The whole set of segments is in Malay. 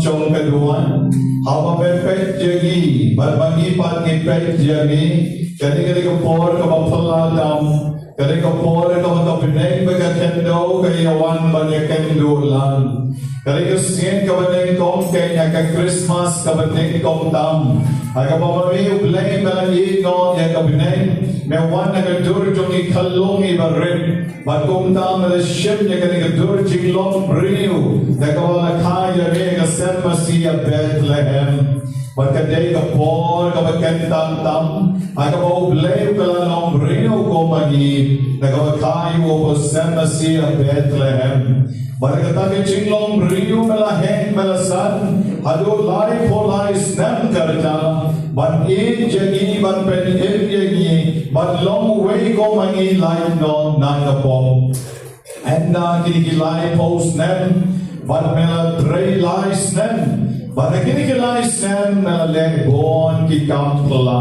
trong cái đuan hava pepet jagi bagi pagi pet jagi kali ko por ka mapala dam kali ko por ka makapinay baga kendo kaya wan banya kendo lan kali ko sin ka banya kong kaya ka Christmas ka banya kong tam aga pamami ublay balagi no ya kapinay me wan na ka dur jongi khalong ibarin batum tam na ship ya kali ka dur jiglong riu daga wala kaya re ka sen Masia Bethlehem Pagkaday ka por ka magkantang tam aga pa ublay ka lang riu ko magi nagawakayo ko sen Masia Bethlehem Barkata ke jinglong riu melaheng melasan hado lai polai snam karta ban in jagi ban pen in jagi ban long way ko mangi lai no nangapom and na kini lai post nem ban mela three lai snam ban kini lai snam mela leg bon ki kampla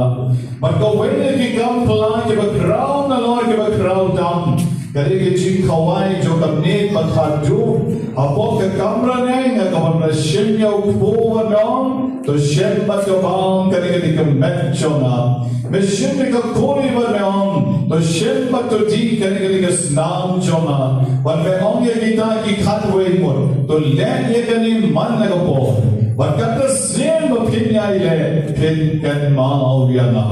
ban ko way ki kampla ke ba crown na lord ke ba crown down Kali ke jing kawai jo kamne pathaju apo ke kamra ne nga kawan shim ya ukbo wanong to shim bat ko bang kali ke kamet chona me shim ke kori wanong to shim bat to di kali ke snam chona wan me ong ye kita ki khatwe mo to len ye kani man na ko wan kat sem ba phin ya ile phin kan ma awyana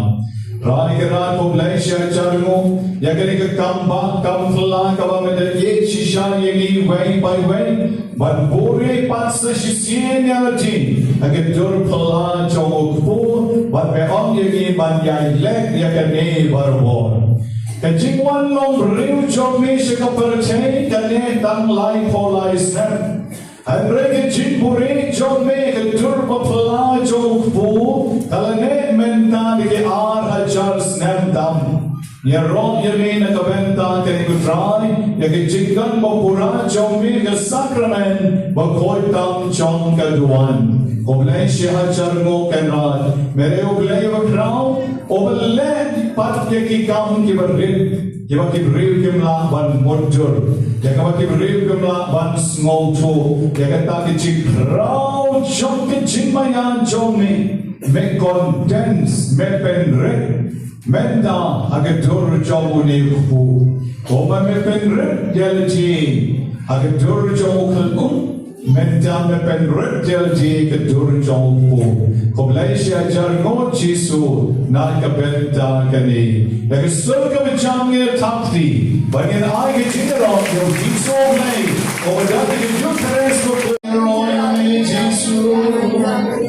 Rani ke ran ko blai sha charmo ya kani ke kamba kamfla ka ba me de ye shisha ye ni way by way ban bore pas shi sien ya ti age dur pala jo ko ban me ong ye ni ban ya lek ya kani barbo ke jingwan long riu jo me she ka par chei kane tang lai pho lai snap Andre ke jingbure jo me ke dur pala jo ko kalane menta ke ar snap dam ya rom ya me na kabenta ke ku try ya ke jingan mo pura jingmane sakrament ba koi tam chong ka duan oblay shah charmo kanat mere oblay wa krau oblay pat ke ki kam ki barrit ke ba ki real kimla ban modjur ya ka ba ki real kimla ban small to ya ka ta ki chi krau chong ke jingmane jome me condense me penre Menda agadur jamu neku, oba me penret jelji agadur jamu kalku, menda me penret jelji agadur jamu. Koblaisia jargo jisu na kabenta kani. Like surga me jamge tapti, but in I get jinero yo jisu nay. Oba dati ke juteres ko roya me jisu,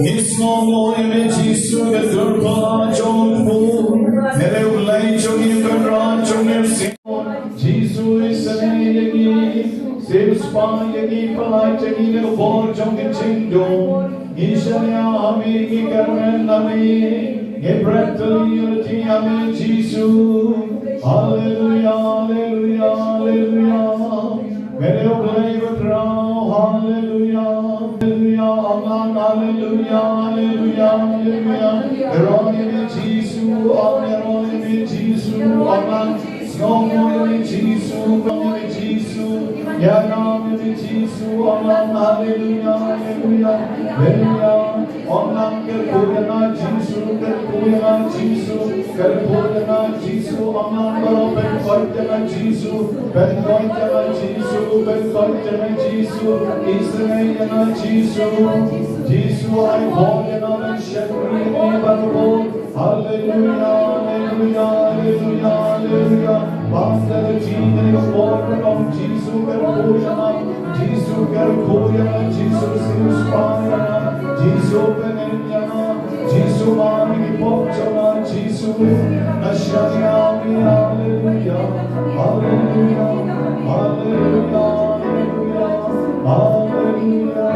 nismo moya me jisu agadur pa jamu. Mere ulai chongi kara chongi sin Jisu isanayagi Sivspayagi palai chagi ne bor chongi chindo Ishaya ami ki karmen ami Hebretali yurti ami Jisu Hallelujah, Hallelujah, Hallelujah Mere ulai kara Hallelujah, Hallelujah Aman Hallelujah, Hallelujah, Hallelujah Eroni me Jisu Amen me Jisu Amen Snow me Jisu me Jisu Yana me Jisu Amen Hallelujah, Hallelujah Hallelujah Amen Kerpuyana Jisu Kerpuyana Jisu Kerpuyana Jisu Amen Baro Ben Koitana Jisu Ben Koitana Jisu Ben Koitana Jisu Israelana Jisu Jisu I Koitana Ben Shekri Baro Hallelujah, Hallelujah, Hallelujah, Hallelujah. Pastor Jesus, Lord of Jesus, Kerpuyana, Jesus, Kerpuyana, Jesus, Inspirana, Jesus, Benediana, Jesus, Mani, Popchana, Jesus, Ashayami, Hallelujah, Hallelujah, Hallelujah, Hallelujah, Hallelujah.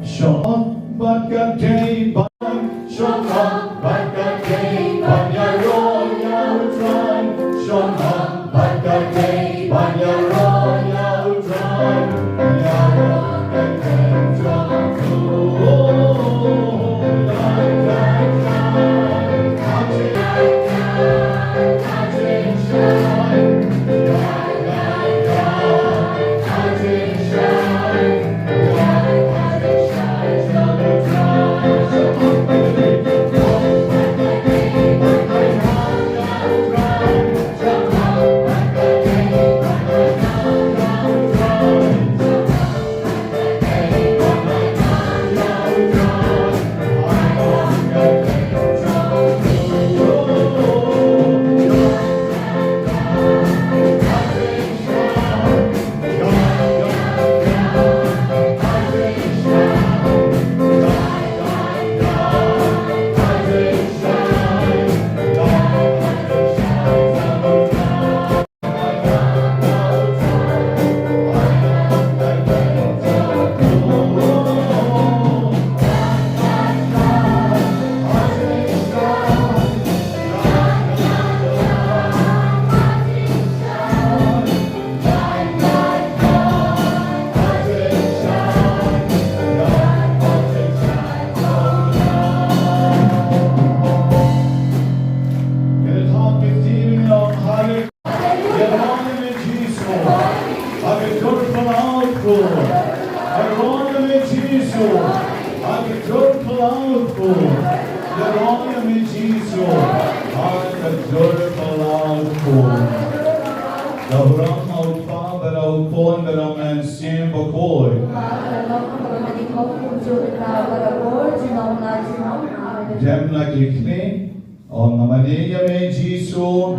Shah. Bakatei ban, shoma, bakatei ban ya roya utran, shoma, bakatei ban ya roya utran, ya roya utran, oh, Aroya me Jisu. Agajur palautku. Aroya me Jisu. Agajur palautku. Dabrang aupa beraupon berang ansiem bakoy. Jam lagi ni. On namanya me Jisu.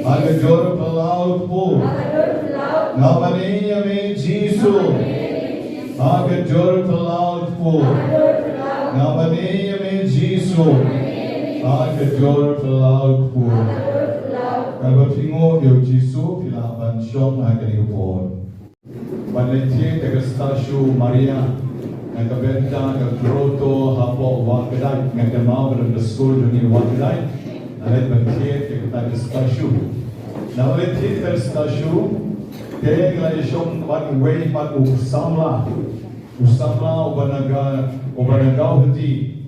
Agajur palautku. Namanya me Jisu. Agajur palautku. Namanya me Jisu. Agajur palautku. Kalau tengok yo Jisu pilapan syom agani upon. Waneti ke stasiun Maria. Nga benta ke groto hapo wakadai nga mau dalam school dunia wakadai. Alat bantiet ke kita stasiun. Nawaleti ke stasiun. Kaya nila syom one way pat usamla ubanaga hati.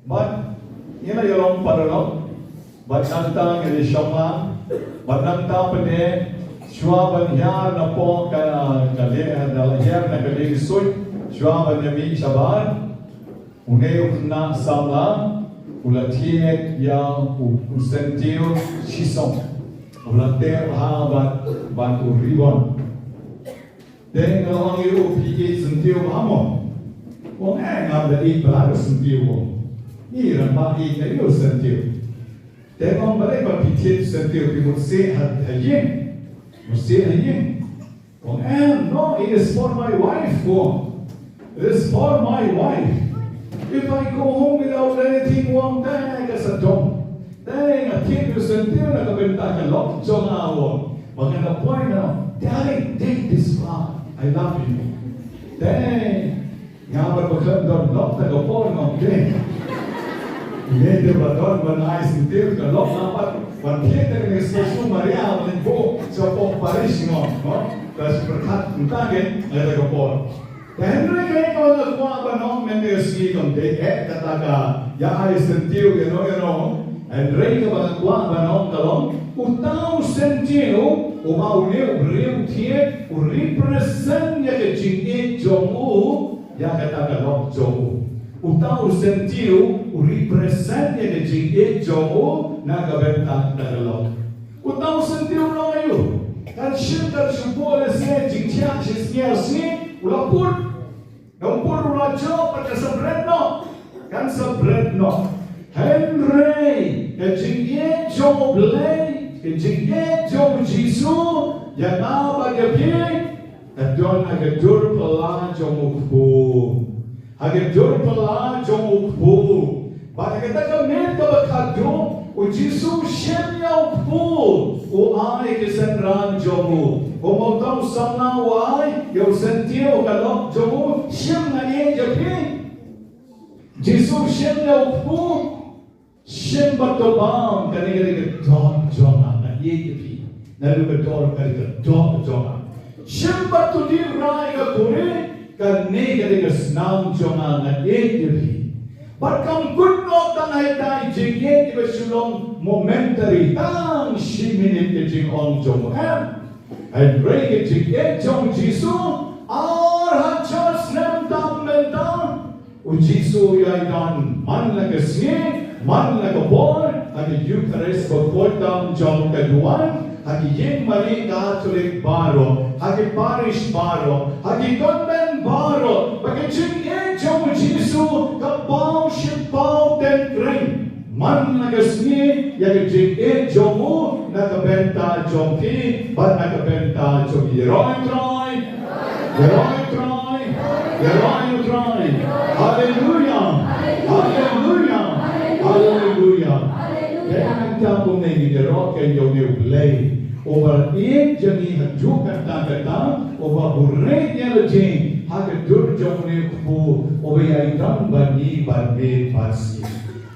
But ina yolong paralog. But nanta nila syomla. But nanta pade shua banyar na po ka dalahir na kalisoy. Shua banyami shaban. Une na samla. Ulatiek ya usentiu shitom. Ulate bantu ribon. Dan kalau orang itu fikir sentiu hamon, orang ngam dari belakang sentiu, ini ramai ini itu sentiu. Dan orang mereka fikir sentiu itu mesti hanya. Orang no, it is for my wife. It is for my wife. If I go home without anything, orang dah kesedom. Dan akhirnya sentiu nak kebentak kelok jangan awak. Mengenai point now, Daddy, take this far. I love you. Then, यहाँ पर बच्चों दो लोग तक ऊपर नौकरी. ये जो बच्चों बनाए सिंधु का लोग ना पर बंधे तक ने सोचो मरिया अपने को चौपो पारिश नौ, तरस प्रखात उनका के ले तक ऊपर. Henry के को ना कुआं बनों में ने उसकी कंटे है कता का या आई सिंधु के नो Henry के बना कुआं बनों कलों utau sentiu o mauneu riu tie o represent ya ke jingi jongu ya kata kalok jongu utau sentiu o represent ya ke jingi jongu na kabenta kalok utau sentiu lo ayu kan shirka shupole se jingtia shisnya si ulapur nampur ulajo pada sabredno kan sabredno Henry ke jingi jongu blay Kejingnya jom Jisu yang apa dia pilih? Adon agajur pela jom ukbu, agajur pela jom ukbu. Pada kita kemen kebakadu, Jisu shemnya ukbu, ai kesenran jomu. Mau tahu sama wai, yang sentiu kalau jomu shemnya dia pilih. Jisu shemnya ukbu, shem batobam kali dom joma. Yepi, nalu betul kali dom joma. Shembat tu di rai ka kore ka ne kali snam joma na yepi. But kam good no tan hai dai jenge ki besulong momentary tang shiminit ke jing on jom and break it jom Jisu ar ha church nam tam mentam u Jisu yai dan man la ke sie man la ke boy Hagi Eucharist berkotang jom keduan, hagi Jingmane Catholic baro, hagi parish baro, hagi convent baro, bagi jingye jom Jisu kapau shipau ten kring. Man nagasni yagi jingye jomu nakabenta jom ki, but nakabenta jom Yeroi try. Hallelujah. Hallelujah. Hallelujah. Kaya tapo na inirok kayo ni Ublay. Over एक जनी हजू करता करता over बुरे नियल जैन हाके दूर जोने को over याइतम बनी बने Pasi.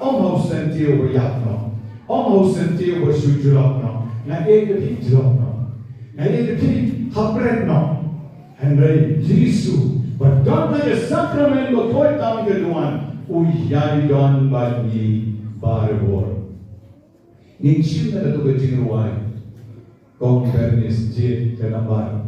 How senti over yapno. How senti over sujurapno. Na एक भी जropno. Na एक भी hapretno. Henry Jisu. But don't let the sacrament of God come to the one who yaidon bani baribor. Inchim na to the jingduwai. Kong bernis jit kenambar.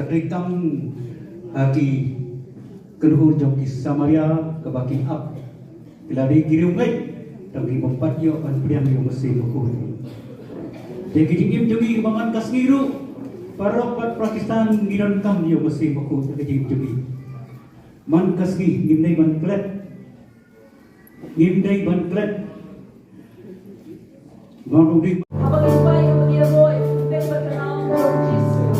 rekam ki keluhur jom ki Samaria ke baki up kilari girung lek tangki bompat yo kan priang yo mesin buku jadi jingim jogi kebangan kasngiru paropat Pakistan ngiran kam yo mesin buku jadi jingim jogi man kasgi ngimdai ban klet ngimdai ban klet man udik Habang iba yung dia boy, then berkenal Lord Jesus.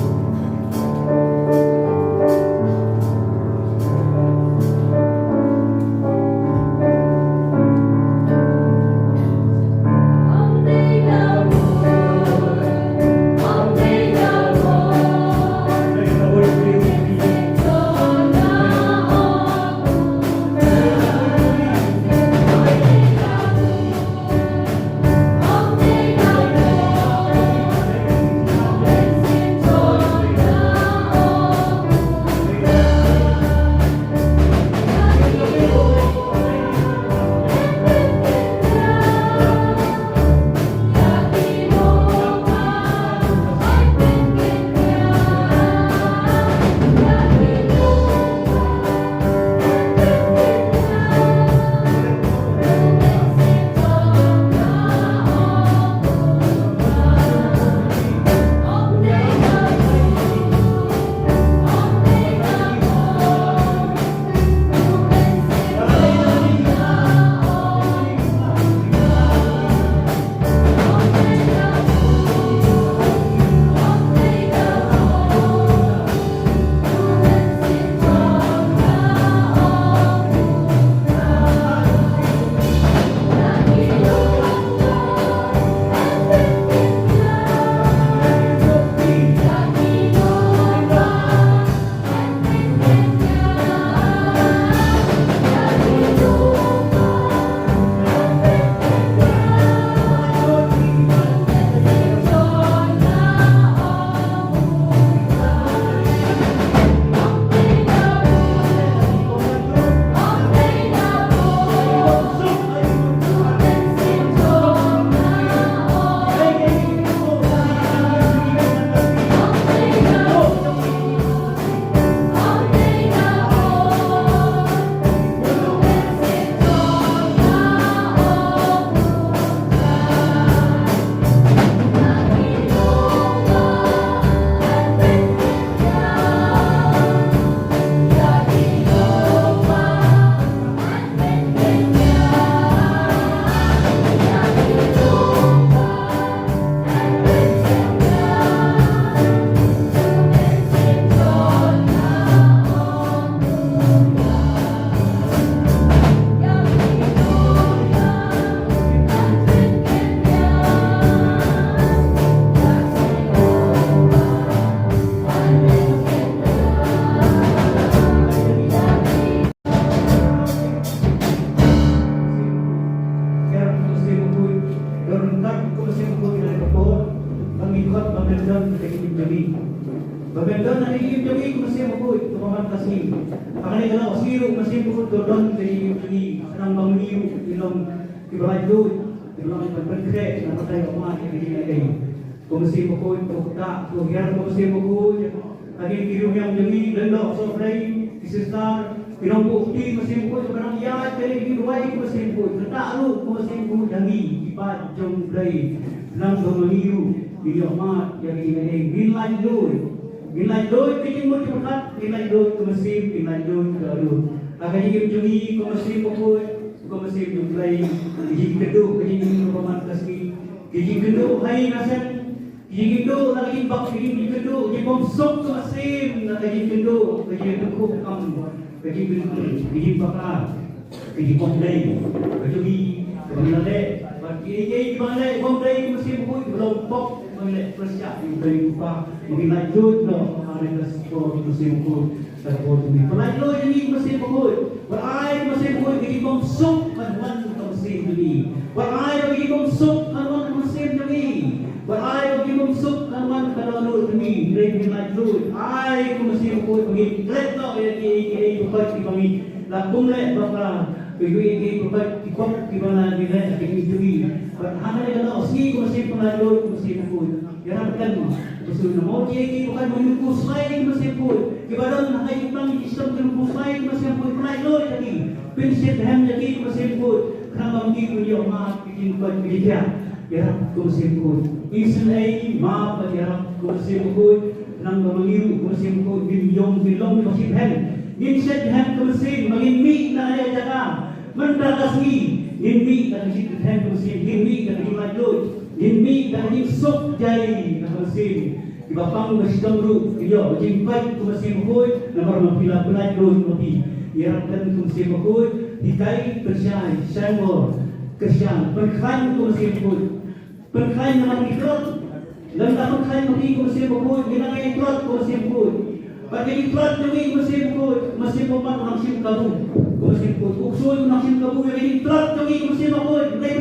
Babendon na iib jogi ko masih mabuhay tumaman kasi akan ito na osiro masih bukod dodon kay jogi sanang bangiyo ilong ibalay do ilong pagpagkre na patay ko mga kaya ko masih mabuhay pagkata ko hiyar ko masih mabuhay lagi kirong yang jogi dendo so pray kisistar ilong bukti masih mabuhay barang iyat kaya jingduwai ko masih mabuhay kata lu ko masih mabuhay dangi ipat jong pray lang bangiyo ilong mat yang ini bilay do Bilay doy kijing mo chukat, bilay doy kumasim, bilay doy kalu. Akajing jungi kumasim pokoy, kumasim yung play. Kijing kedu, kijing roman kasih. Kijing kedu hai nasen. Kijing kedu lagi bak kijing kedu, jipom sok kumasim, nakajing kedu, kijing kedu kam, kijing bakar, kijing pomdai, kijungi, kumilade. Kijing kumilade, pomdai kumasim pokoy belum pok. Mengenai persiap yang berubah mengenai jodoh mengenai keseluruhan musim pun terbuat ini. Pelajur ini musim pun berair musim pun jadi bongsup kawan musim ini. Berair bagi bongsup kawan musim ini. Berair bagi bongsup kawan kalau ini. Mereka pelajur air musim pun bagi letak yang bukan dibagi lakum lek bakal bagi bukan dikop di mana dia akan dijual. Hanya kalau si musim pelajur musim pun. Jangan Usul na mo dia bukan menyukus lain meskipun kebadan nak kayu pang sistem menyukus lain meskipun naik loh jadi prinsip ham jadi meskipun kerana mungkin dia maaf bikin buat kerja ya meskipun Israel maaf ya meskipun nang meliru meskipun bilong meskipun ham insert ham meskipun mengimik na ya jaga mendagasi imik dan meskipun ham meskipun imik dan imajud imik dan sok jai meskipun Bapang mesti ru dia jingpai ku mesti mukul nomor mapila pelai ru mati iarakan ku mesti mukul dikai persyai syamor kesyang perkhain ku mesti mukul perkhain nama ikrot dan tak perkhain ku mesti mukul gina ngai ikrot ku mesti mukul bagi ikrot jadi ku mesti mukul mesti pomat nangsim kabu ku mesti mukul usul nangsim kabu yang ikrot jadi ku mesti mukul dai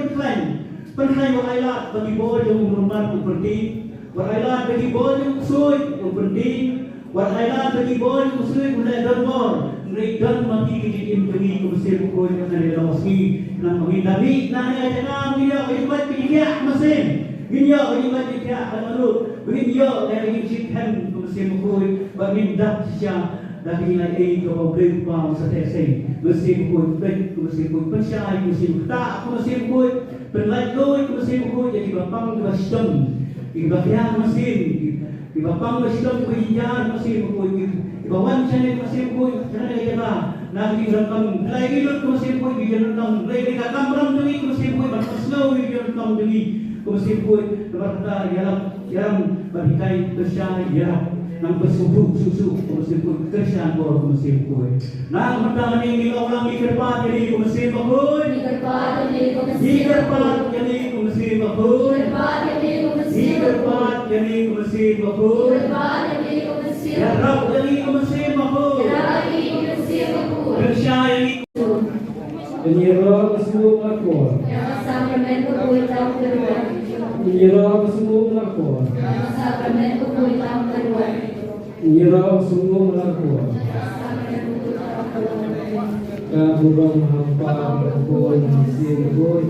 perkhain wa ailat bagi bol yang umurman ku pergi Warailat bagi bol yang usuy, yang penting. Warailat bagi bol yang usuy, mulai dormor. Mereka mati kejadian bagi kumsir pukul yang ada dalam meski. Nak menghindari, nak ada jangan dia berbuat pilihan mesin. Dia berbuat pilihan lalu. Dia dari menciptakan kumsir pukul bermindah siapa dari nilai kau berubah setesai. Kumsir pukul baik, kumsir pukul percaya, kumsir tak, kumsir pukul berlalu, kumsir pukul jadi bapang dua shitom. Ibadah mesin, ibapang mesin kuijan mesin kuy, ibawan channel mesin kuy, channel ita nanti rakam lagi lut mesin kuy bijan rakam lagi rakam ram demi mesin kuy berpaslau bijan rakam demi mesin kuy berkata yaram berikai bersah yaram nang bersusu mesin kuy kerja bor mesin kuy. Nang mata ni orang dikerpat jadi mesin kuy, dikerpat jadi mesin kuy. Berbat jadi mesin makhluk. Ya Rabb jadi mesin makhluk. Bersya jadi Menyerah semua melakon. Sakrament kuih tahun kedua. Menyerah semua melakon. Sakrament kuih tahun kedua. Menyerah semua melakon. Kaburang hampa pun mesin pun.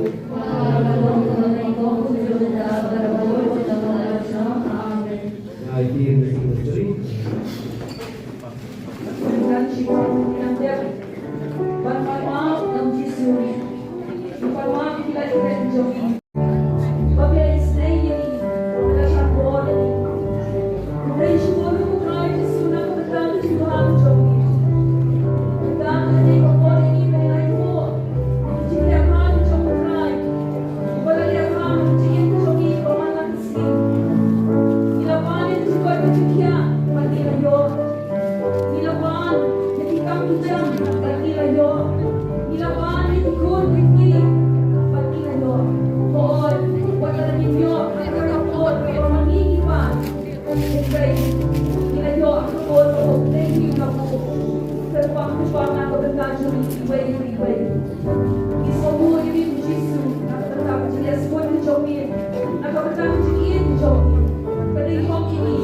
Hadir menteri. Dengan shitom yang dia bermaaf dan jisuri. Bermaaf kita tidak jogi. Bapa istri ini adalah syukur ini. Beri syukur kepada Yesus yang berkata Tuhan jogi. Kita ini kapal ini mengenai itu. Jika Tuhan jogi try, kepada dia Tuhan jika jogi pemalang sih. Ilapan itu juga berjaya bagi rakyat. Ilapan ketika kita bagi rakyat. Ilapan itu kun bagi rakyat. Boy, buat lagi dia kita kapal orang ini pak. Jadi kita kapal thank you kapal. Terpang nak berkata way. Semua ini Yesus nak berkata jadi semua itu jogi. Nak berkata jadi jogi. Pada hidup ini,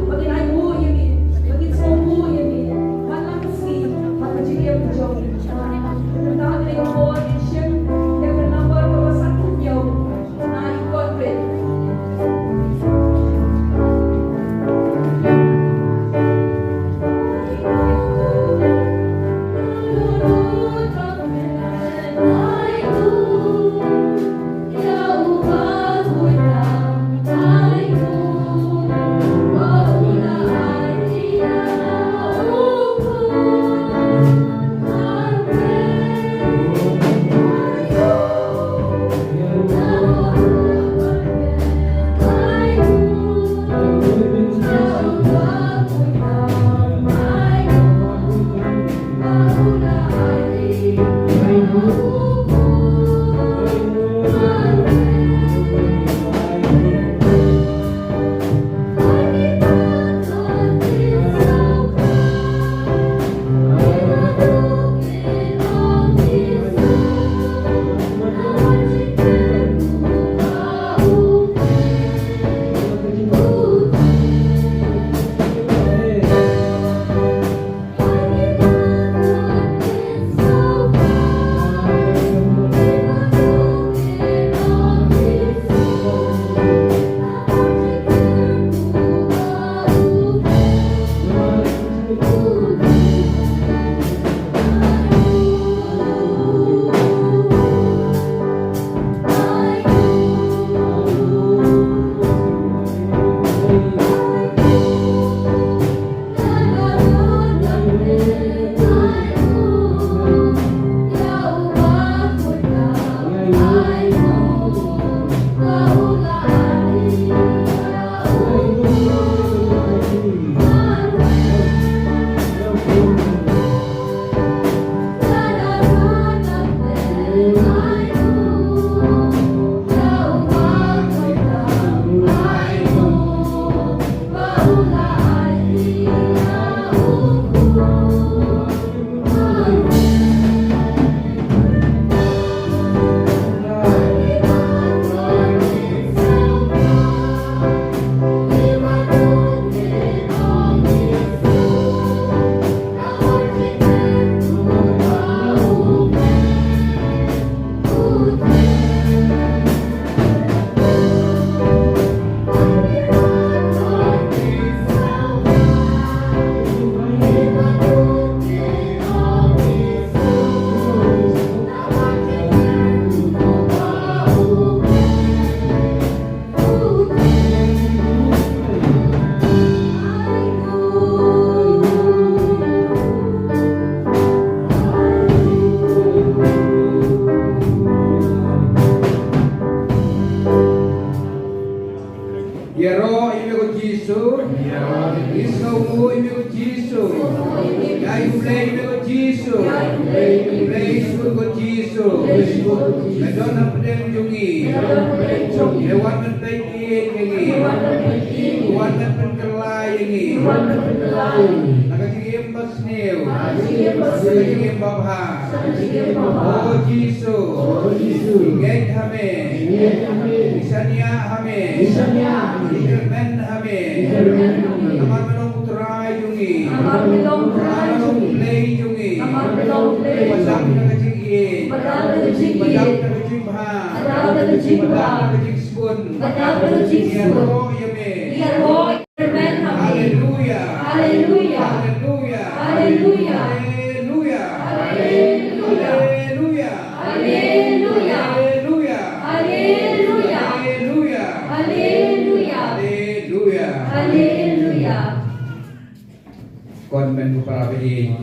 bagi ibu ini, bagi semua ini, malam meski, maka jadi yang berjogi. Tentang dengan koordinasi yang bernama kawasan yang naik korporat. Lulu Yero ime ko Jisu, Isomu ime ko Jisu, Yayumle ime ko Jisu, Yayumle isu ko Jisu, Medon apden jungi, Ewan menpeki yengi, Ewan menperkelai yengi, Nakajigim basneu, Nakajigim babha, Oh Jisu, Ingek hame, Isania hame, Jingmane hame, Amar menong utrai jungi, Amar menong play jungi, Padam nakajigin, Padam nakajing bha, Padam nakajing spun, Yero yame, Haleluya, Haleluya, Haleluya, Haleluya, Haleluya, Haleluya, Haleluya, Kon men para beli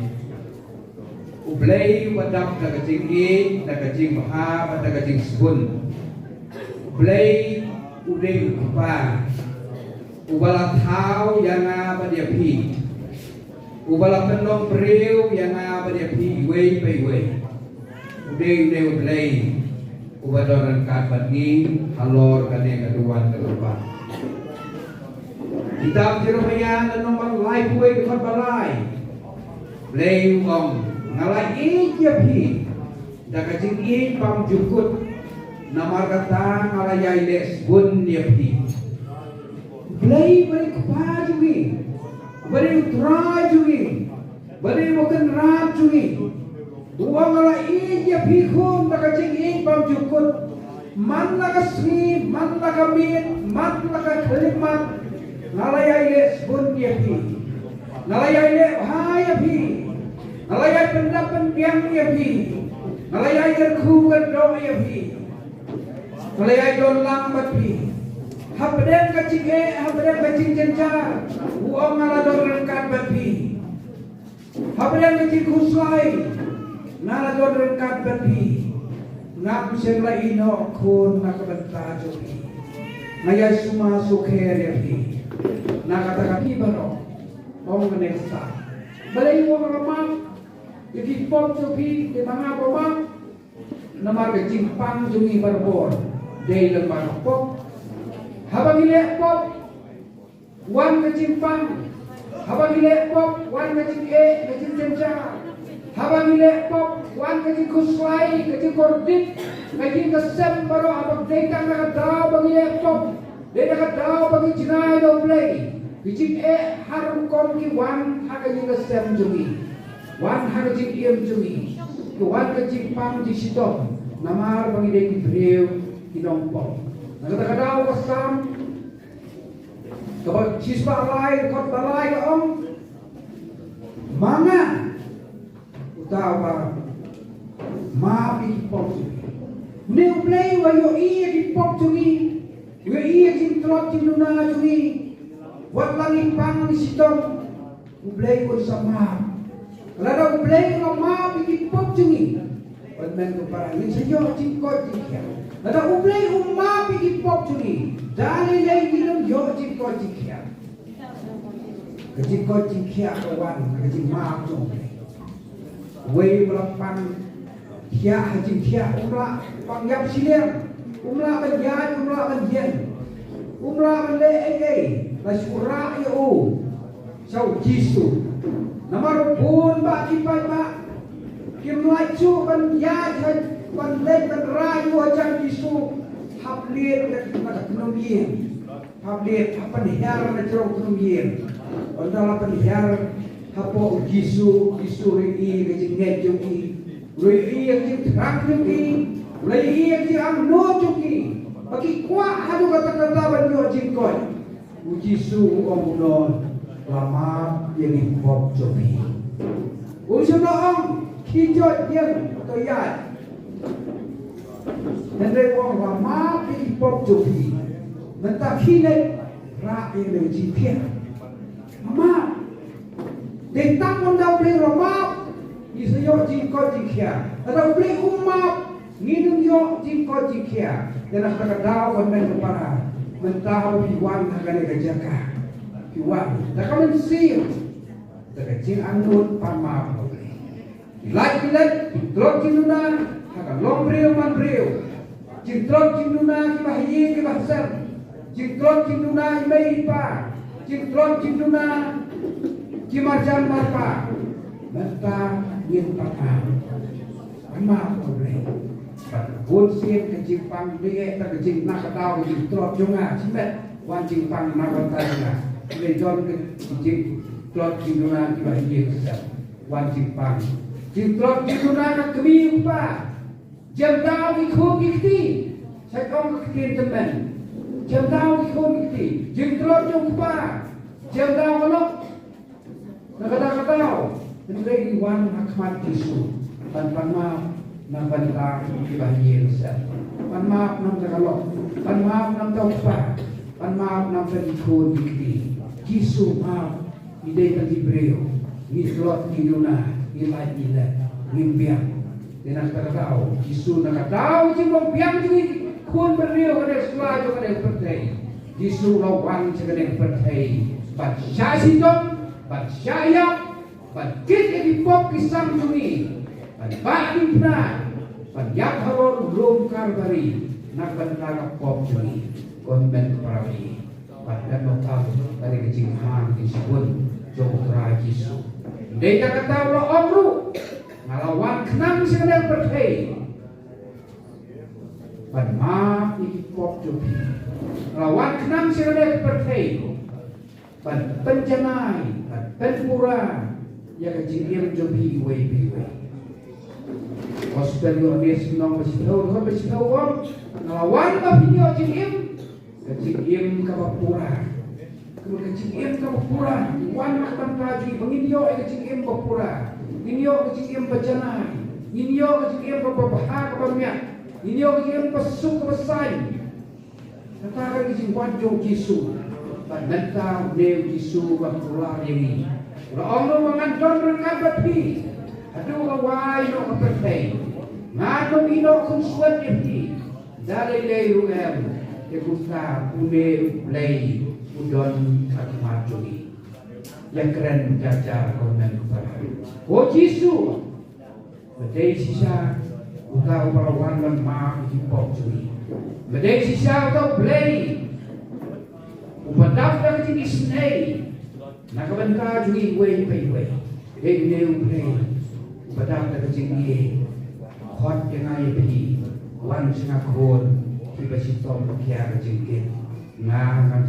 ublay wadap na kajing na kajing maha na kajing spun ublay uday pa ubala tau yang badia pi ubala penong priu yang badia pi way by way uday ublay ubadoran kat badni halor kane kaduan kalupa Kitab Jeremia dan nomor lai buai dekat balai. Blay ngong ngalai ija pi. Da kajing i pam jukut. Namar kata ngalai les bun dia pi. Blay bari kepa jungi. Bari utra jungi. Bari bukan rat jungi. Uang ngalai ija pi khum da kajing i pam jukut. Man lakasri, man lakamit, man lakakalimat. Nalayay les bun dia pi, nalayay le bahaya pi, nalayay pendapan biang dia pi, nalayay terkuat dong dia pi, nalayay don lambat pi, habden kacing jencar, uang nala don rengkat bapi, habden kacing kuslai, nala don rengkat bapi, ngap sengla ino kun nak bentar joki, ngayai semua sukher dia pi. Nakatakan kiba no, orang menesta. Balai mo ramam, jadi pom joki di mana ramam, nama kecing pang jungi berbor, dari lembar pom. Habang ilek pom, wan kecing pang. Habang ilek pom, wan kecing kecing jencar. Habang ilek pom, wan kecing kuslai, kecing kordit, kecing kesem baru abang dekang nakadaw bang ilek pom. Dia nak tahu bagi jenai dong play. Kecik harum kom ki wan haga jing kesem jumi, wan haga jing iem jumi, wan kecik pam di shitom. Namar bagi dia ki beriu ki dongpong. Nak kata tahu kesam. Kalau siswa lain kot balai ke om, mana? Utawa maaf ki pom jumi. New play wayo iya ki pom jumi. Ia ia jin trot jin luna jungi, wat langit pang di shitom, ublay ko sama. Kalau ublay ko ma bikin pop jungi, pagmen ko parang yun sa iyo jin ko jin Ada ublay umma pigi pop juni. Dali lay gilum yo jingko jingkia. Kejingko jingkia kawan, kejing maaf jong. Wei melapan kia jingkia umla panggap silem. Umla menjadi umla menjen. Umla menlei la surah yo. Sau Jisu. Nama pun ba kipai ba. Kim lai chu ban ya ban lei ban rayu ajang Jisu. Hab liat kat kenomien. Hab liat apa ni har na jauh kenomien. Ondala penihar hapo Jisu ri ke net joki. Ri ke terang joki. Ri ke amno joki. Bagi kuat hadu kata-kata ban yo jingkoi. Jisu omunon lama yang pop joki. Usul ong kijot yang toyat. Hendai wong lama yang pop joki. Mentah kini rak yang jingkian. Mama, detang mondau beli romap, isayo jingko jingkia. Atau beli umap, ngidum yo jingko jingkia. Dan aku kadau konmen kepara, mentau piwan agak kerjakan. Piwan, tak kau mensir, terkecil anut pamap boleh. Bilat, trok jinuna, agak long brio man brio. Trok jinuna kibah ye kibah ser, trok jinuna imei pa. Trok jinduna kimarjan marpa menta yin papa ama boleh pun sien kecing pang dia tak kecing nak tahu kecing trok jonga simet wan kecing pang nak tanya le jon kecing trok jinduna ki bahiye kesat wan kecing pang trok jinduna nak kemi pa jam tahu ikut ikti saya kau kekin teman jam tahu ikut ikti trok jongpa jam tahu kalau nak kata Hendai iwan hakmat Yesus tanpa maaf nak bantah dibahagia besar. Pan maaf nam terkalok, pan maaf nam taupa, pan maaf nam terikut dikti. Yesus maaf idai tadi beliau, mislot iduna, ilai ilai, ngimbiang. Dan nak tahu Yesus nak tahu jimbang biang juga kun beliau ada sekolah juga ada pertai. Yesus lawan juga pertai. Baca shitom, baca ayat. Bangkit di pop kisam juni, bangkit pernah, banyak haror belum karbari, nak bantara pop juni, konben perawi, pada notam dari kecil hang disebut jongkra Yesus. Mereka kata Allah omru, ngalawan kenang sekadar pertai, maaf di pop juni, ngalawan kenang sekadar pertai, penjenai, penpura. Ya kejadian jobi way. Hospital yo nes nong bersitahu ngelawan bapinya kejadian kapapura. Kejadian kapapura, wan akan pagi penginyo kejadian kapapura. Inyo kejadian bencana, inyo kejadian kapapah kapamnya, inyo kejadian pesuk pesai. Kata kejadian wanjong Yesus, nanta neu Yesus kapapura ini. Allah mengantar mereka beri. Aduh kawai no kepertai. Ngadong ino kunsuat ini. Dari leyu em. Ekusta pune lei udon akmatuni. Yang keren jajar komen kepada. Oh Yesus. Bedai sisa uka uparawan dan maaf hipok curi. Bedai sisa uka blei. Upadap dan jenis nei. Nakabanta juga way. Dia new play. Padam tak kecinggi. Hot yang ayah pergi. Wan sengah kon. Kiba shitom kia kecinggi. Ngangan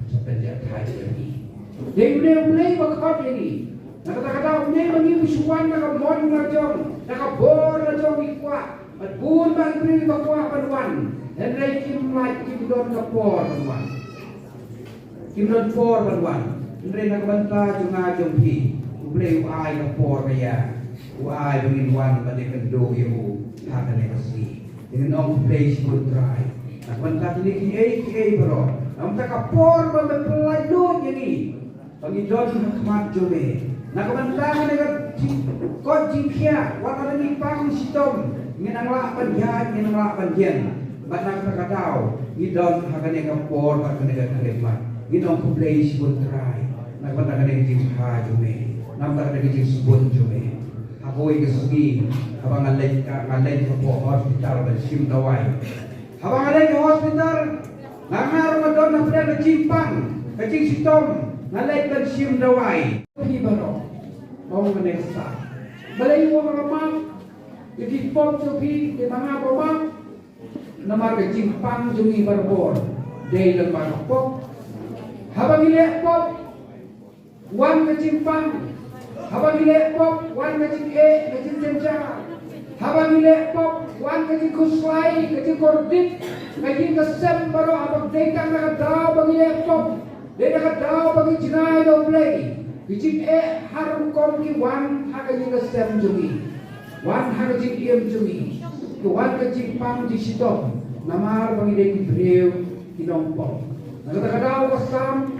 sepenjak Thai lagi. Dia new play bakhot lagi. Nakata-kata unay mangi usuan nakamon ngajong. Nakabor ngajong ikwa. At buon bang beri bakwa panuan. Dan ray kim like kim don kapor panuan. Kim don por panuan. Mereka nak bantah cuma jompi, boleh uai lapor kaya, uai pengilwan pada kendo ibu hak negasi. Dengan orang play sebut try, nak bantah ini kia bro, nak tak kapor berpelai dun jadi, bagi John hakmat jome, nak bantah dengan kau jingkia, warna ni pang shitom, dengan anglah panjang, dengan anglah panjang, Batang terkadau, idon hakane kapor hakane kalemat. Idon kublei sibun terai. Nak batang hakane jingha jume. Nam tak ada sibun jume. Haboi kesugi, abang ngalai ke hospital jingduwai. Abang ngalai ke hospital, ngangar Ramadan nak pada kejimpang, kejing shitom, ngalai ke jingduwai. Kiba orang kena sah. Balai orang ramah, jadi pom joki di mana pom, nama kejimpang jungi berbor, dari lembar pom. Abang nilai pom, wan kejimpang. Habang nilai pop, wan kecil kecil jenjang. Habang nilai pop, wan kecil kuslai, kecil kordit, kecil kesem baru abang dekang nak tahu bagi nilai pop, dia nak tahu bagi jenai dong play. Kecil harum korki wan hak kecil kesem jungi, wan hak kecil iem jungi, wan kecil pam di shitom, namar bagi dia beriu di dong pop. Nak tahu kesam.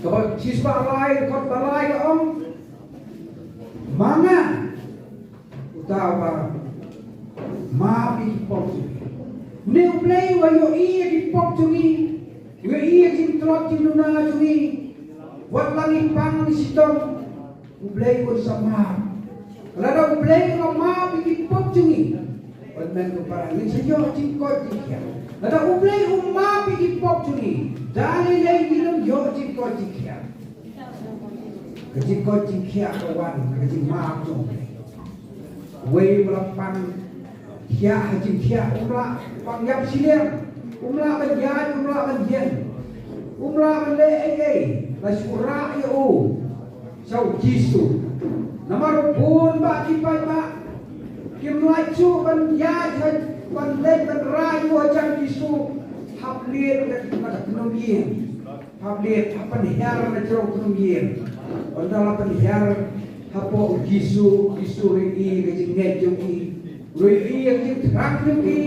Kalau siswa lain, kot balai ke om, mana? Utawa, maaf di pop jungi. New play wa yo iya di pop jungi, yo iya di trot di luna jungi. Wat langi pang di shitom, play ko sama. Kalau ada play ko maaf di pop jungi. Wat men ko para ni sayo di kot di kia. Ada play maaf di pop jungi. Dari lagi dalam yojik kau jikia, kejik kau jikia kawan, kejik maaf tu. Wei belapan kia kejik kia umrah panggap silir, umrah berjaya, umrah berjen, umrah berlei, lasurah eu, sau jisu. Nama pun bak kipai bak, kim laju berjaya, berlei berrayu ajar jisu. Hablir pada kenomien, hablir apa ni hal macam kenomien. Antara penihar hapo gisu ri kejinget joki, ri yang terang joki,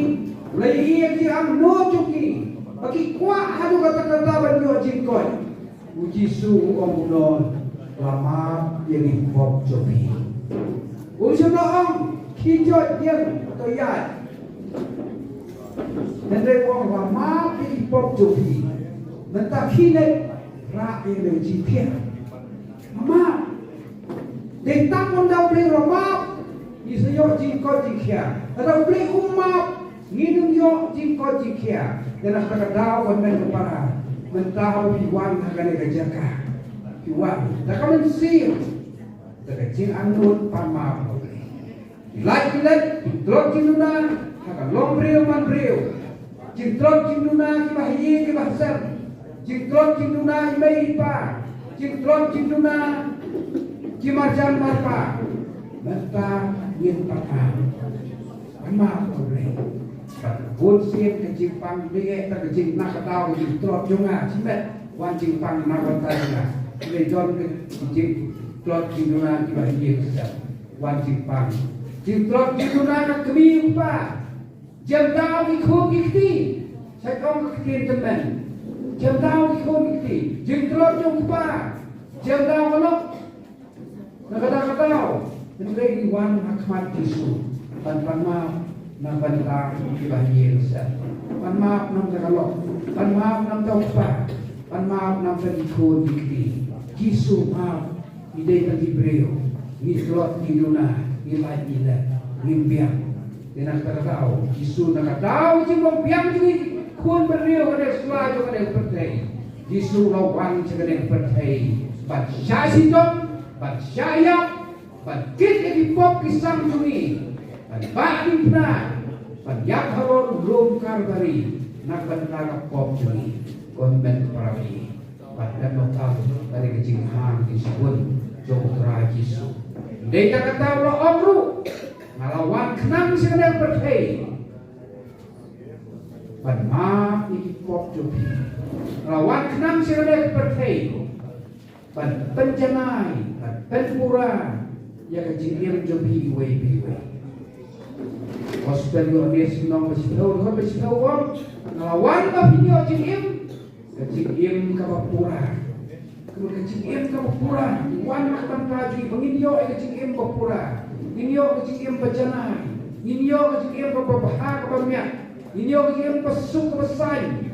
ri yang am no joki. Bagi kuat hadu kata-kata banyo jingkoi. Ujisu omunon lama yang hip-hop joki. Ujisu om kijot yang toyat. Dan mereka orang maaf di pop joki, mentah kini rakyat menjipian. Maaf, ditang undang beli maaf, isayo jingko jikia. Ada beli maaf, minum yo jingko jikia. Dan aku kata orang kepala, mentah piwan akan dikerjakan. Piwan, tak akan sih. Terkecil anut pamaaf. Lagi, drop jinunan. Haka long breu man breu, jingtrot jingduna kiba hiye kiba ser, jingtrot jingduna imei pa, jingtrot jingduna kimarjan marpa, menta yin patang, ama oleh, bun siap kejimpang dege tak kejing nak tahu jingtrot jonga, simet wan jingpang nak tanya, lejon jingtrot jingduna kiba hiye ser, wan jingpang, jingtrot jingduna nak kemi pa. Jam tahu ikut ikti, saya kau ikti teman. Jam tahu ikut ikti, jengkelot jumpa. Jam tahu kalau nak kata menteri Iwan Ahmad Tisu, pan maaf, nak bantang dibahir sah. Pan maaf nak kalau, pan maaf nak tahu apa, pan maaf nak ikut ikti. Tisu maaf, ide tadi beliau, ngislot niluna, nilai ngimpiang. Dia nak tahu, Yesus nak tahu cuma biang juga kun beriu pada sekolah juga ada percaya. Yesus lawan juga ada percaya. Baca shitom, baca ayat, baca di pop kisam jumi, baca pernah, baca haron belum karbari, nak bentang pop jumi, konben perawi, baca nota dari kejingan disebut jokra Yesus. Dia kata Allah amru. Ngalawan kenang sekadar berhei pan maaf iki pop jobi ngalawan kenang sekadar berhei pan penjanai pan penpura ya kejingir jobi iwe hospital yo dia sinong bersihau ngalawan kapinyo kejingim kapapura kejingim kapapura wan makban kaji penginyo kejingim kapapura Inyo kecil bajanai, inyo kecil berbahag bermiak, Inyo bigyan pasuk kebesaran.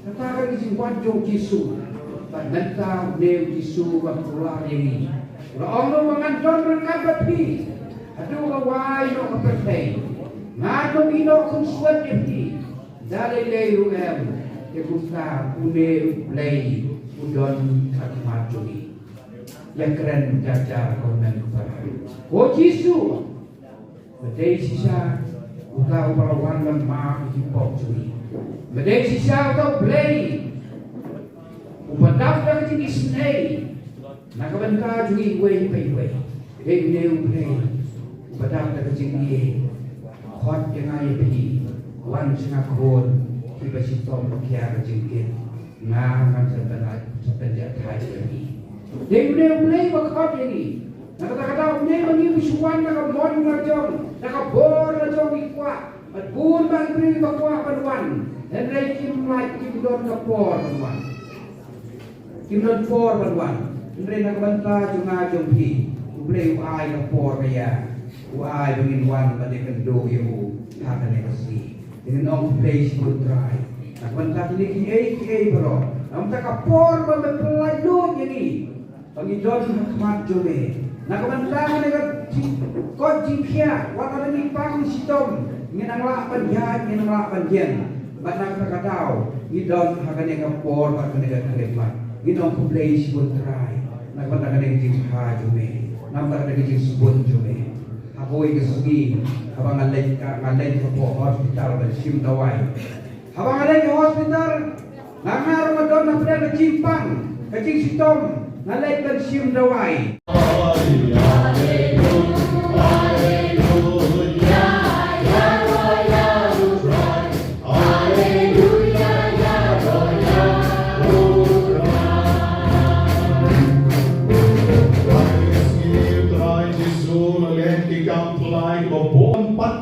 Katakan di wajong Yesus. Nanta neu Yesus berpulang ini. Orang mengantar rekan berpi. Aduh kawai no kepertai. Ngadong ino kunsuan ini. Dari leyu ke buka pune play udon kakmajuni. Yang keren jajar komen kepada. Oh Yesus. Bedai sisa utau perawan dan maaf hipok curi. Bedai sisa utau play. Upadam dah jenis snake. Nak benda curi way. Hey new play. Upadam dah jenis hot yang ayah pergi. Wan sengah kon. Kiba shitom kiara jengkit. Ngangan sebenarnya thai lagi. Hey new play bakal lagi. Nak kata-kata ini bagi visuan nak mon macam nak bor macam ikwa. Pun bagi beri bakwa perwan. Dan lagi kim don kapor perwan. Kim don for perwan. Beri nak banta junga jompi. Beri uai kapor kaya. Uai bangin wan pada kendo ibu. Hata negasi. Dengan orang play sebut try. Nak banta ini ki bro. Nam tak kapor bagi pelai dot ini. Bagi don mat jome. Nak kebantangan dengan kau jingkia, waktu ini pang shitom, ngenang lak panjang, ngenang lak panjang. Batang tak tahu, idon hakan yang kapor, hakan yang keremat, idon kumplei sebut terai. Nak kebantangan yang jingha jume, nampak ada jing sebut jume. Aku ikut segi, abang ngalain kapor hospital jingduwai. Abang ngalain ke hospital, ngangar Ramadan nak pada jimpang, kecing shitom, ngalain ke jingduwai.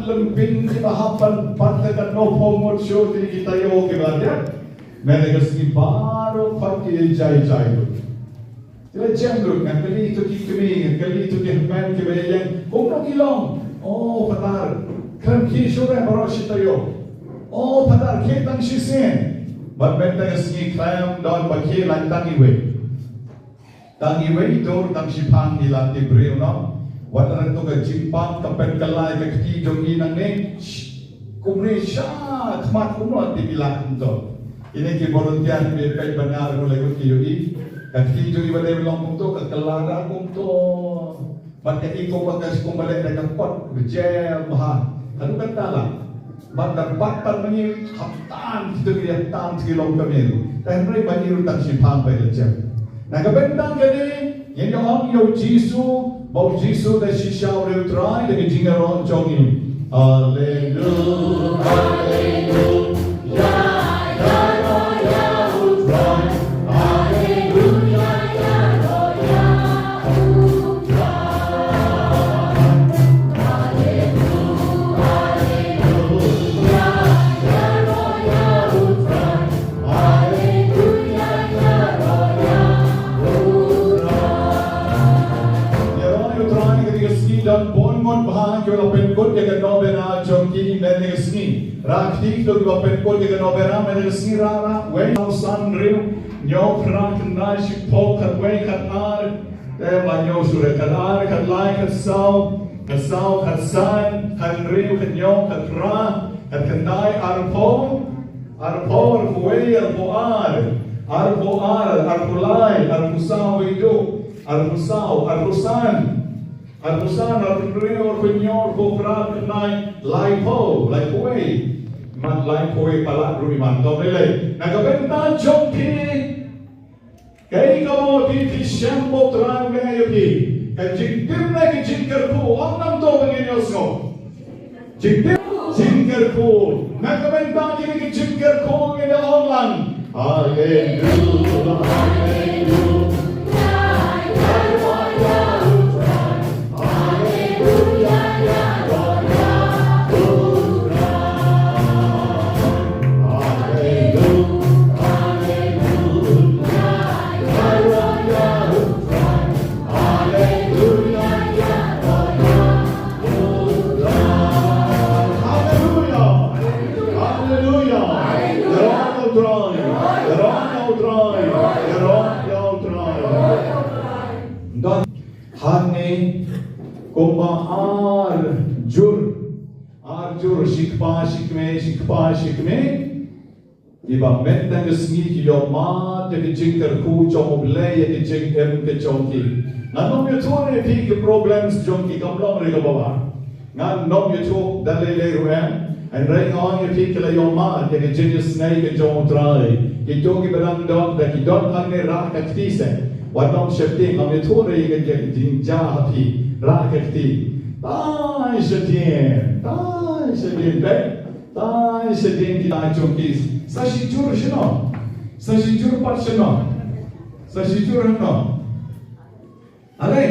Lemping di bahapan patlekan no pomot show di kita yo kebadia. Mereka sini baru pagi jai tu. Kita janggut kan kali itu kami kali itu kehman kebayang. Kau kilong. Oh patar. Kan kisore baru kita yo. Oh patar ketang sisen. Berbeda sini klam dan bagi lantang iwe. Tang iwe itu tang sipang di lantai beriu no. Wala to ka jimpang ka penkalay ka kiti jongi nang ne kumri sya khmat kumno ti bilang to ini ki volunteer be pe banar ko lego ki yogi ka kiti jongi bale long to ka kalara kum to bat ka iko bagas kum bale ka pot jam ha anu kata lah bat dapat mani haftan kita dia haftan kilom kamero dan mereka bani utang simpang pe lejam na ka bentang kani yang orang yo Jisu Bau Jisu dan shisha orang terai dengan jingaron jongi. Haleluya, haleluya, ya roh ya utrai. Haleluya, ya roh ya utrai. Haleluya, haleluya, ya roh ya utrai. Haleluya, ya roh ya dan bonmon bahan kalau penkot yang nobera jongki menegasni rakti kalau penkot yang nobera menegasni rara when sun real nyo kran nai shipok kat when kat ar manyo sure kat ar kat lai kat sau kat san kat real kat nyo kat ra kat kanai arpo arpoi arpo arpolai arpusau itu arpusan Arpusan, arpreneur, penyor, bokrat, kenai, laipo, laipoi, mat laipoi palat rumi mantap lele. Nakabenta jompi, kay kamu di shampo terang gaya pi, kajingtim na kajingkerku, onam to benginyosno, jingkerku, nakabenta jadi kajingkerku ngene online. Haleluya, haleluya. shikne iba mentang kesmi ki yoma de jing terku chom oblay de jing em ke chomki nganom yo thone thi ke problems chomki kamlong re ka baba nganom yo tho dalele ruem and ring on your feet till your man ke jing snake ke chom trai ki togi berang dog da ki don agne ra ka tise wanom shepting am yo thone ke jing ja phi ra ka ti tai sedien be tai sedien ki tai chomki sashi jur shino sashi jur pat shino sashi jur no ale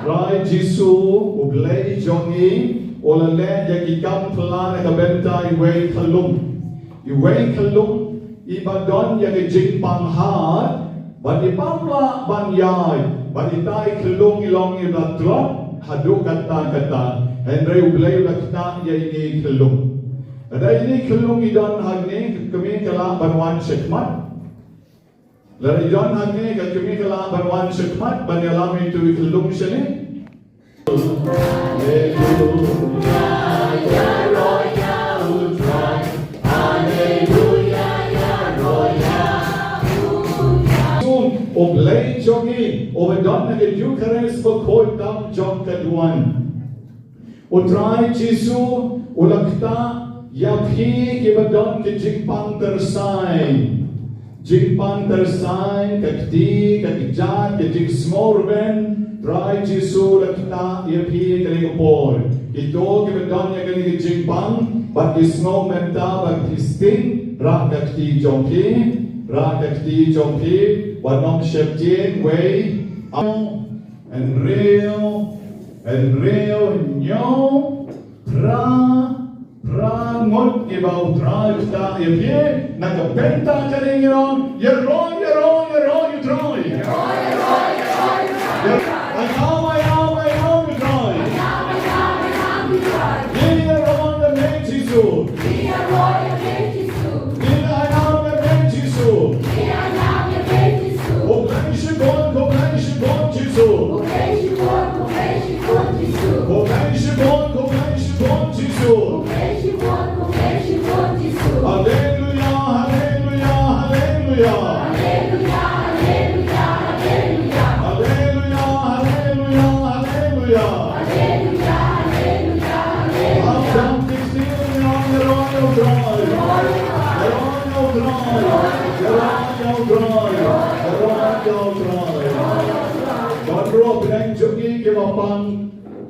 Rai Jisu ublei jongi ola le ya ki kam plana ka bentai wei khalum I wei khalum I badon ya ki jing pang hat ban I pamla ban yai ban I tai khalum I long I latrot hadu kata hendrai ublei lakta ya ini khalum ada ini khalum I don hagne kami kala banwan shikmat Lari John Hagne ka kami kala banwan shikmat ban yalami tu khalum shane Oblei jongi obedon na ke Eucharist bakoi tam jong kaduan utrai Jisu ulakta yaphi ke badon ke jingpang tersai kakti kakijat ke jing smorben Try Jisu lakta yaphi kaligapor. Ito kibadon ya kalig jingpang but is no menta but is thing rakakti jongki wanom sheptien way and real nyo pra ngot ibau try ta yaphi nakapenta kalingiron yeron you try I know, you try. Nina on the main Jisu. Nina I know the main Jisu. Oblation bon Jisu. Oblation bon Jisu. Hallelujah.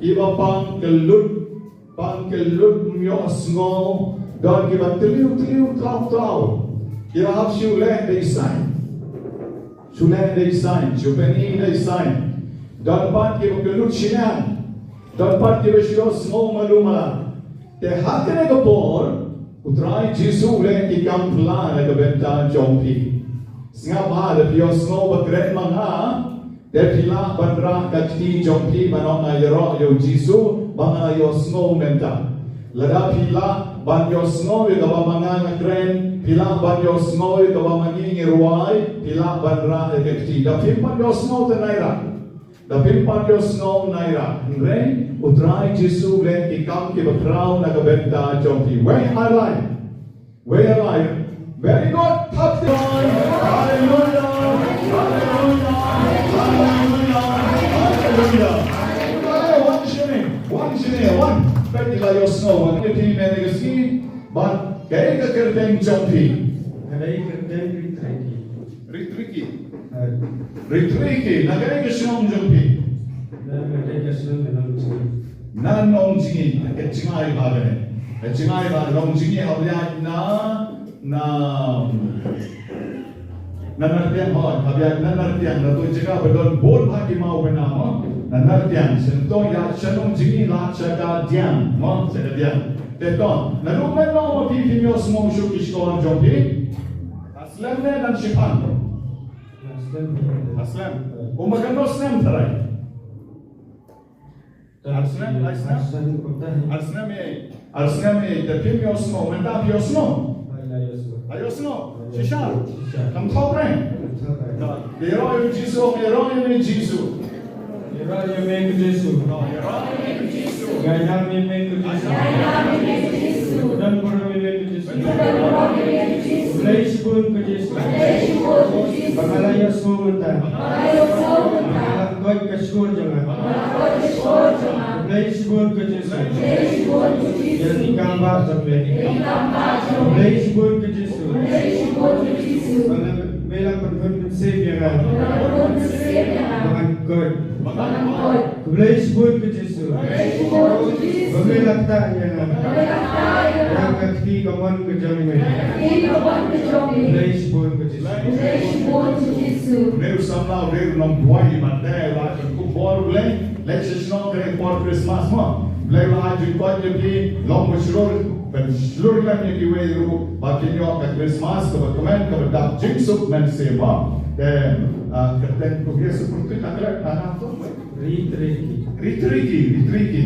Kiba pang kelut myo sngo don kiba tliu trau kiba hab shule they sign jupeni they sign don pan kiba kelut shinan don pan kiba shio sngo malumala te hakne ko por utrai Jisu le ki kam plan le benta jompi singa ba de pio sngo bagret manga Depila bandra kati jompi manona yero yo Jisu banga yo snow menta. Lada pila ban yo snow yo gaba manga kren pila ban yo snow yo gaba mangi ngirwai pila bandra kati. Da pimpan yo snow naira. Ngre utrai Jisu len ki kam ki bakrao na kabenta jompi. Way alive. Very good. Hallelujah. One. Pwede kayo snow. Ang iti menegasi, but kaya ka kerteng jompi. Ritriki. Nagaya ka snow jompi. Nanong jingi. Kachingay ba nong jingi habiyan nanartiang ho, habiyan nanartiang na to jika bedon bol haki mau benamo. Nanartiang sento ya shanong jingi la chaka diang mo sa diang teton nalumen no pipi myo smong shukish ko jompi aslam ne dan shipan aslam umagano slam taray aslam Arsnami, the Pimios no, Mentap Yosno. Ayos. Ayosno, Shisha, Shisha. Come Topre. The heroy of Jesus, the heroy of Jesus. Ira yung Jesu. Gayam yung Jesu. Dan pura yung Jesu. Bless pun ke Jesu. Pangalayas mo mata. God kasyur jangan. Bless pun ke Jesu. Yang ikamba sampai. Bless pun ke Jesu. Bilang berfirman Savior dengan God. Bless pun ke Jesu. Berbilang tak yang kakti kawan ke Jingmane. Bless pun ke Jesu. Meu samlau meu não pode manter lá com o bolo bem. Let's não querer por Christmas mah. Beli lah jadi kau jadi long seluruh lagi kiwe itu bagian yang ke Christmas kebetulan kebetulan jingsuk mensema. Dan kerten kuliah seperti tak ada tanah tu. Ritriki.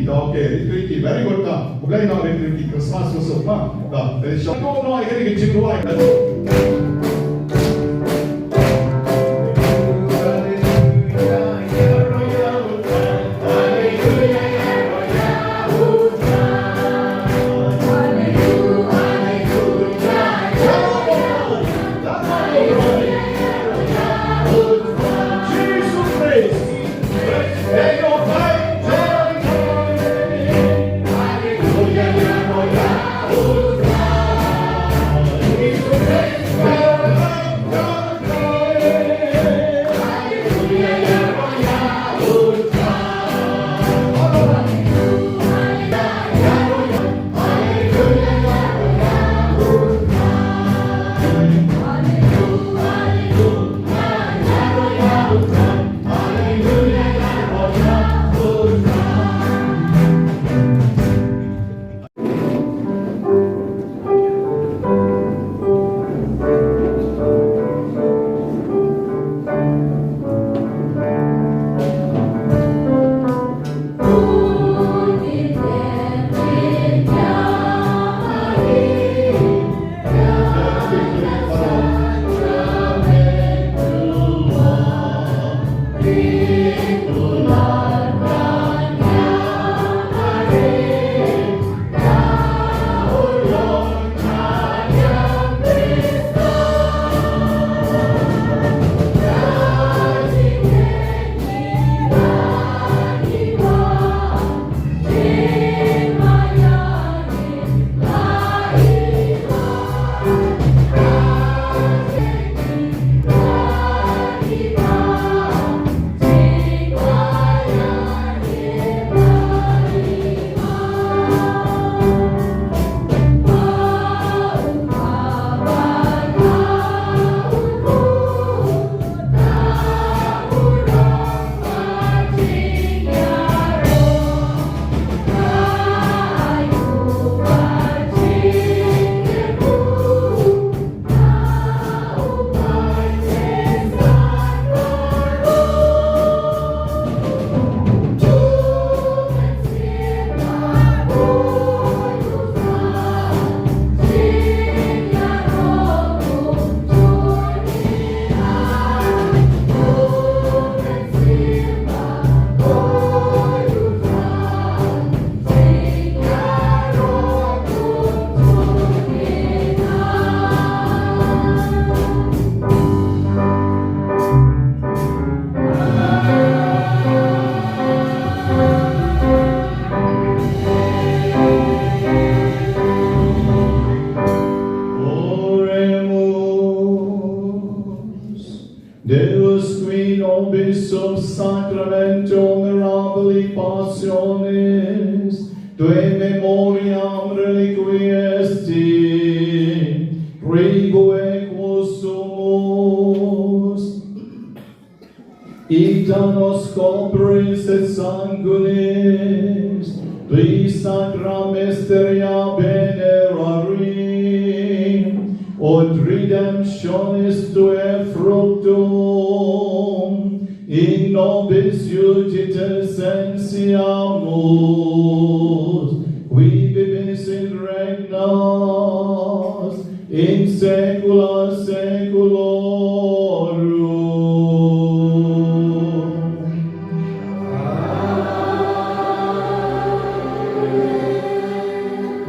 Okay, ritriki. Very good kan. Mulai nak ritriki Christmas masuk mah. Dah. Dari shop. No, ini jingduwai. Deus qui nobis sub sacramento mirabili passionis, tue memoriam reliquiesti, trigue quos sumus, ita nos copris et sanguinis, tui sacra mysteria venerarim, od redemptionis tue fructum, in nobis iudites sensiamus, qui bibis in nos in saecula saeculorum.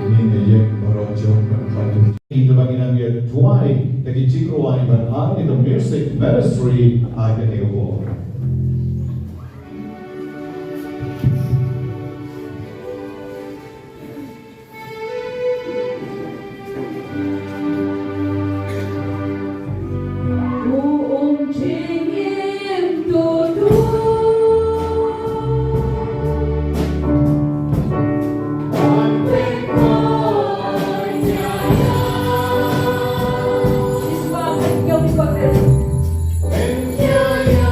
Ini ngejek merojok berkata. Itu bagi nangya duai, tapi jingduwai berada in the music ministry akan diubah. Isma, eu me contei. Enjaya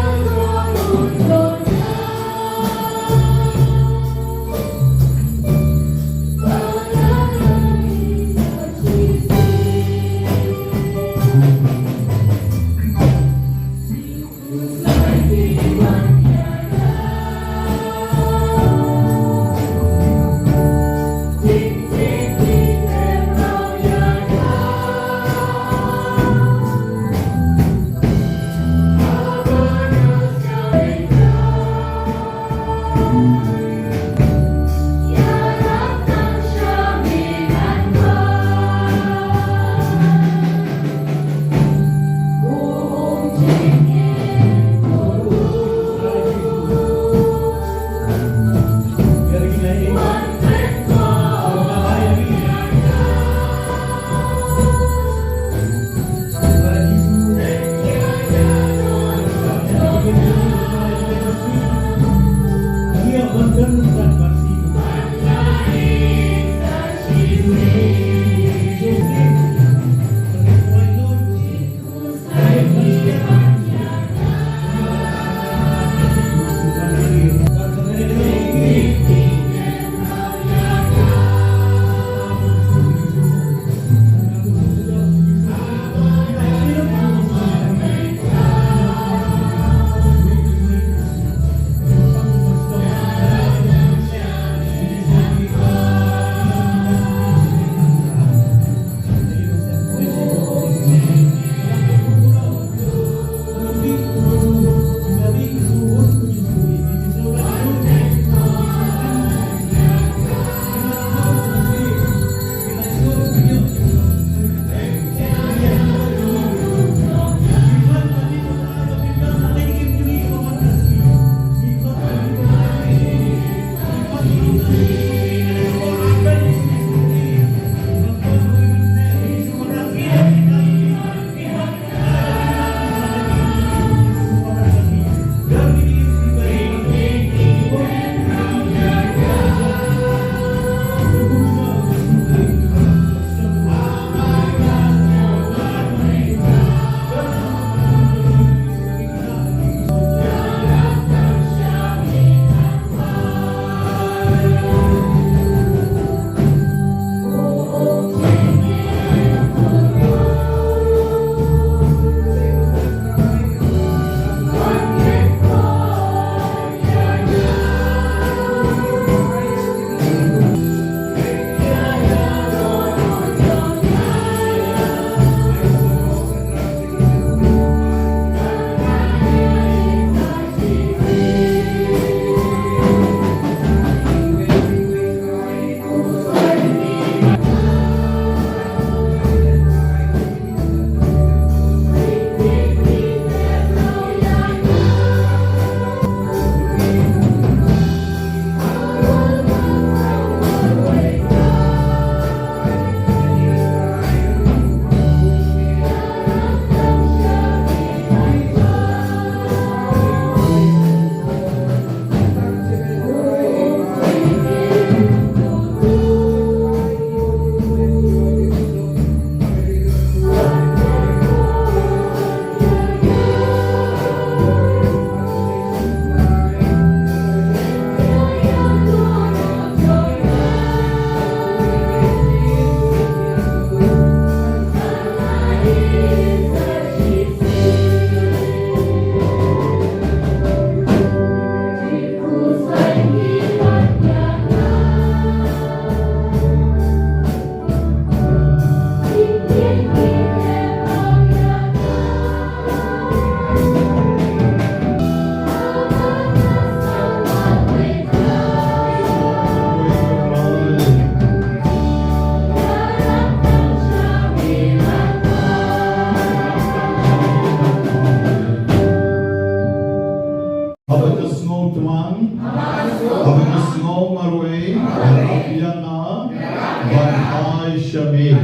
hai shami.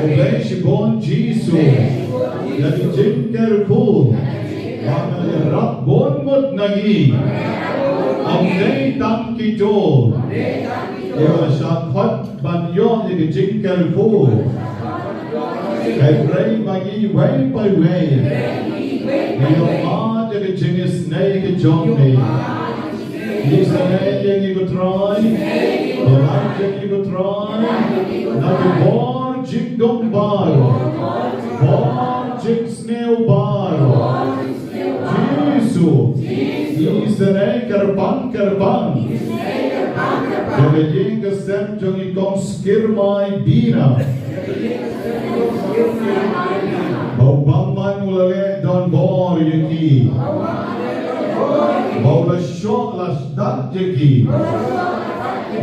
Obey shibon Jisu. Jadi jingker ku. Wangay rap bon mot nagi. Amday tam kito. Ewa syakot banyo jadi jingker ku. Kay pray bagi way by way. Ngayon ma jadi jingis nay ke jong ni. Isa nay yang ikut try. Orang yang ikut try. Nabi bor jing dong baro. Bor jing snail baro. Jisu. Isa nay kerbang. Jadi yang kesem jong ikong skirmai bina. Bawbangman ulale don bor yaki. Bawla shok las dat yaki.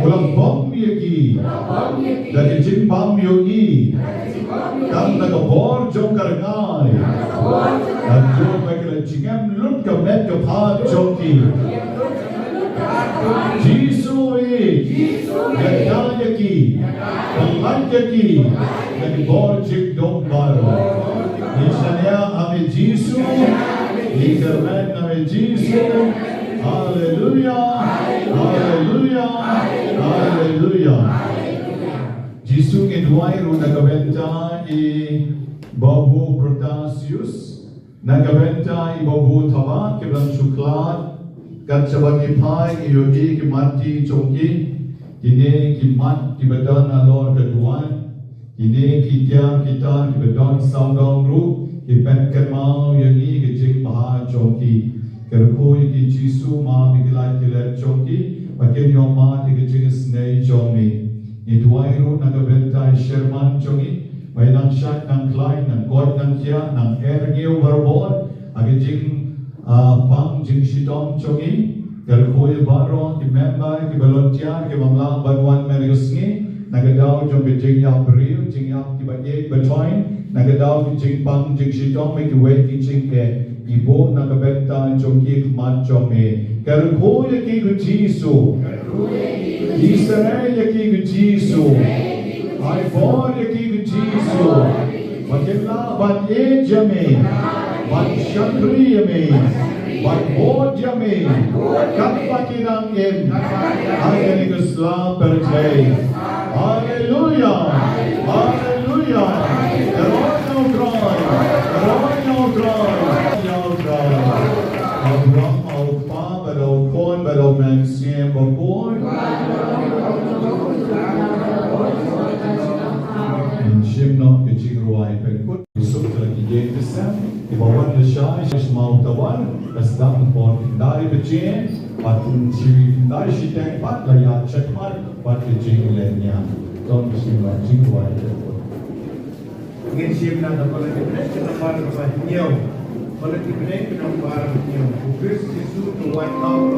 Ulang bom yaki. Dari jin pam yogi. Kam naga bor jong karangai. Dan jong bagla jingam lut ka met ka pad joki. Jisu Yada yaki. Palat yaki. Dari bor jing dong baro. Nisanya ame Jisu. Ikermen ame Jisu. Hallelujah. Hallelujah. Hallelujah. Jisu kedua ru nagabenta I Babu Protasius. Nagabenta I Babu Taba keblan Shuklat. Kat sabagi pai yogi ki mati chongki. Kini ki mat ki badan alor keduan. Kini ki tiang kita ki badan saudong ru. Ki pen kermau yogi ki jing baha chongki. Kerkoi ki Jisu ma biglai ki let chongki. Pakin yong ma ki jing snei chongmi. Ni duai ru nagabentai Sherman chongi. May nang syak nang klein nang god nang kia nang ergiu barbon. Agi jing pang jing shitom chongi. Kerkoi baro ki member ki volunteer ki mamlang banwan meriusngi. Nagadaw jong ki jing yap riu jing yap ki bayek batoin. Nagadaw ki jing pang jing shitom ki wei ki jing e. Ibu nagabenta chongi kmat chongi. Kerkoi ki ku Jisu. Israel yaki ku Jisu. Ai bor yaki ku Jisu. Makinla ban e jame. Ban shakri yame. Ban bod yame. Kat pakinang em. Ay ni kusla percay. Hallelujah. Hallelujah. Eroy no cry. Eroy no cry. No cry. Abraham au pa badau kon badau man siem bakor. Shimno ke jingduwai pekut Yusuf lagi ye kesam ibawan lesai mau tawar kasdam pon indai bece patun ciwi indai shiteng pat laya chatmat pat ke jing lenya don shimno jingduwai pekut Ngin shimna da pala ke pres ke nambar ba nyau pala ke pres ke nambar nyau Chris Yesu to white out